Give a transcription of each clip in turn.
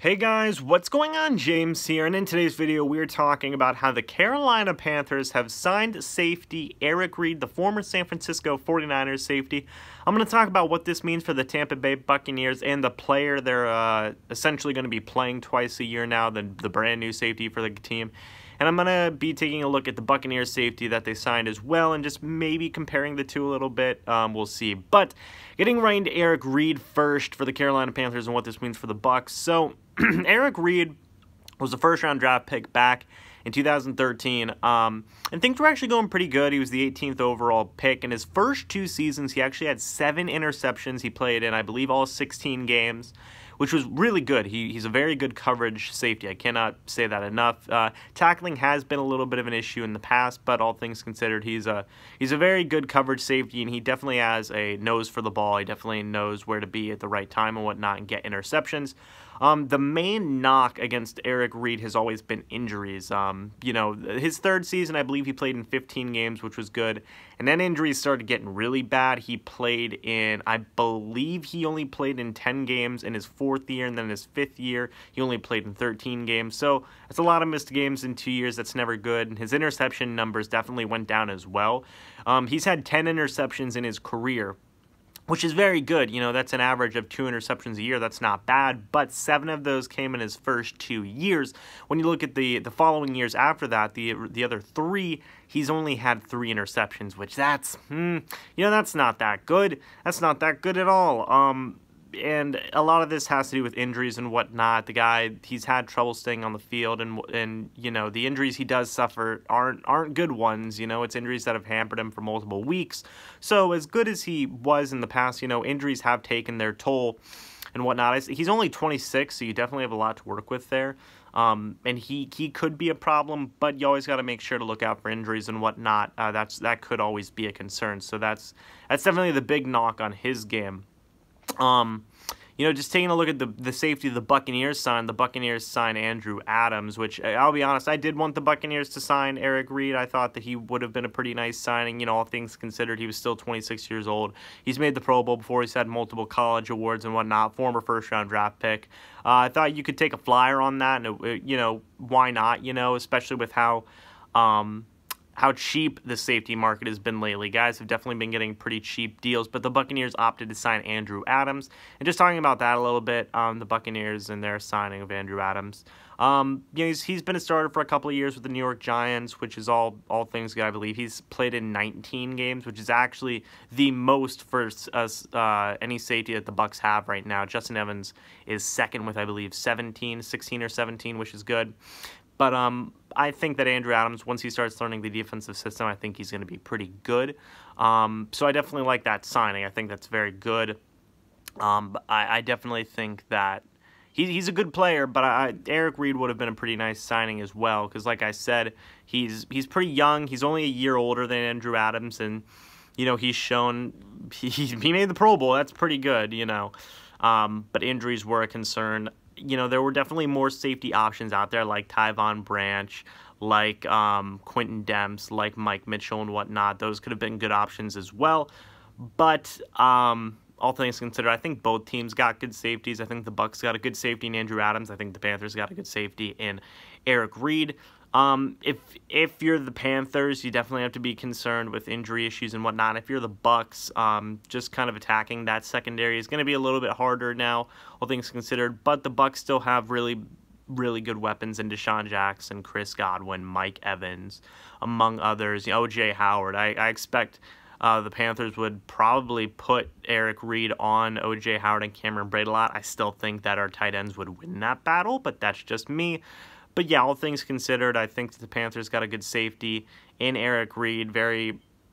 Hey guys, what's going on? James here, and in today's video we're talking about how the Carolina Panthers have signed safety Eric Reid, the former San Francisco 49ers safety. I'm going to talk about what this means for the Tampa Bay Buccaneers and the player they're essentially going to be playing twice a year now, the brand new safety for the team. And I'm going to be taking a look at the Buccaneers safety that they signed as well, and just maybe comparing the two a little bit. We'll see. But getting right into Eric Reid first for the Carolina Panthers and what this means for the Bucs. So Eric Reid was a first-round draft pick back in 2013, and things were actually going pretty good. He was the 18th overall pick. In his first 2 seasons, he actually had 7 interceptions. He played in, I believe, all 16 games, which was really good. He's a very good coverage safety. I cannot say that enough. Tackling has been a little bit of an issue in the past, but all things considered, he's a very good coverage safety, and he definitely has a nose for the ball. He definitely knows where to be at the right time and whatnot and get interceptions. The main knock against Eric Reid has always been injuries. His third season, I believe he played in 15 games, which was good. And then injuries started getting really bad. He played in, I believe he only played in 10 games in his 4th year, and then his 5th year, he only played in 13 games. So that's a lot of missed games in 2 years. That's never good. And his interception numbers definitely went down as well. He's had 10 interceptions in his career, which is very good. That's an average of 2 interceptions a year. That's not bad, but 7 of those came in his first 2 years. When you look at the following years after that, the other 3, he's only had 3 interceptions, which that's not that good. That's not that good at all. And a lot of this has to do with injuries and whatnot. The guy, he's had trouble staying on the field, and the injuries he does suffer aren't good ones. It's injuries that have hampered him for multiple weeks. So as good as he was in the past, injuries have taken their toll and whatnot. He's only 26, so you definitely have a lot to work with there. And he could be a problem, but you always got to make sure to look out for injuries and whatnot. That could always be a concern. So that's definitely the big knock on his game. Just taking a look at the safety the Buccaneers signed Andrew Adams, which I'll be honest, I did want the Buccaneers to sign Eric Reid. I thought that he would have been a pretty nice signing. All things considered, he was still 26 years old. He's made the Pro Bowl before. He's had multiple college awards and whatnot, former first-round draft pick. I thought you could take a flyer on that, and, why not, especially with how cheap the safety market has been lately. Guys have definitely been getting pretty cheap deals, but the Buccaneers opted to sign Andrew Adams. And just talking about that a little bit, the Buccaneers and their signing of Andrew Adams. He's been a starter for a couple of years with the New York Giants, which is all things good, I believe. He's played in 19 games, which is actually the most for any safety that the Bucs have right now. Justin Evans is second with, I believe, 16 or 17, which is good. But I think that Andrew Adams, once he starts learning the defensive system, I think he's going to be pretty good. So I definitely like that signing. I think that's very good. I definitely think that he's a good player, but Eric Reid would have been a pretty nice signing as well, because like I said, he's pretty young. He's only a year older than Andrew Adams, and he's shown he made the Pro Bowl. That's pretty good, but injuries were a concern. There were definitely more safety options out there, like Tyvon Branch, like Quentin Demps, like Mike Mitchell and whatnot. Those could have been good options as well. But all things considered, I think both teams got good safeties. I think the Bucs got a good safety in Andrew Adams. I think the Panthers got a good safety in Eric Reid. If you're the Panthers, you definitely have to be concerned with injury issues and whatnot. If you're the Bucs, just kind of attacking that secondary is going to be a little bit harder now, all things considered. But the Bucs still have really, really good weapons in Desean Jackson, Chris Godwin, Mike Evans, among others. O.J. Howard. I expect the Panthers would probably put Eric Reid on O.J. Howard and Cameron Braid a lot. I still think that our tight ends would win that battle, but that's just me. But yeah, all things considered, I think the Panthers got a good safety in Eric Reid.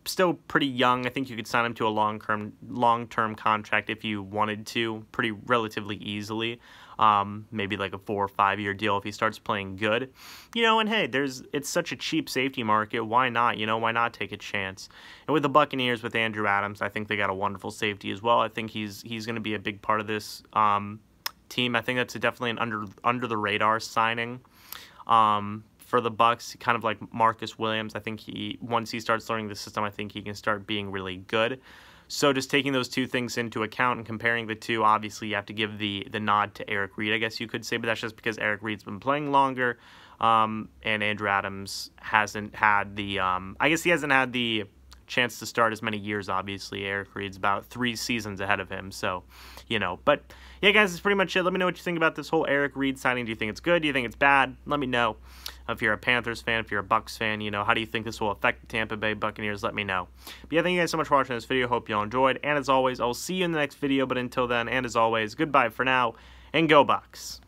Still pretty young. I think you could sign him to a long-term contract if you wanted to, pretty relatively easily. Maybe like a 4 or 5 year deal if he starts playing good. And hey, it's such a cheap safety market. Why not? Why not take a chance? And with the Buccaneers, with Andrew Adams, I think they got a wonderful safety as well. I think he's going to be a big part of this team. I think that's definitely an under the radar signing. For the Bucs, kind of like Marcus Williams. I think once he starts learning the system, I think he can start being really good. So just taking those two things into account and comparing the two, obviously you have to give the nod to Eric Reid, I guess you could say, but that's just because Eric Reid's been playing longer, and Andrew Adams hasn't had the, I guess he hasn't had the chance to start as many years, obviously. Eric Reid's about 3 seasons ahead of him, so, you know. But, yeah, guys, that's pretty much it. Let me know what you think about this whole Eric Reid signing. Do you think it's good? Do you think it's bad? Let me know. If you're a Panthers fan, if you're a Bucs fan, you know, how do you think this will affect the Tampa Bay Buccaneers? Let me know. But, yeah, thank you guys so much for watching this video. Hope you all enjoyed. And, as always, I'll see you in the next video. But until then, and as always, goodbye for now, and go Bucs.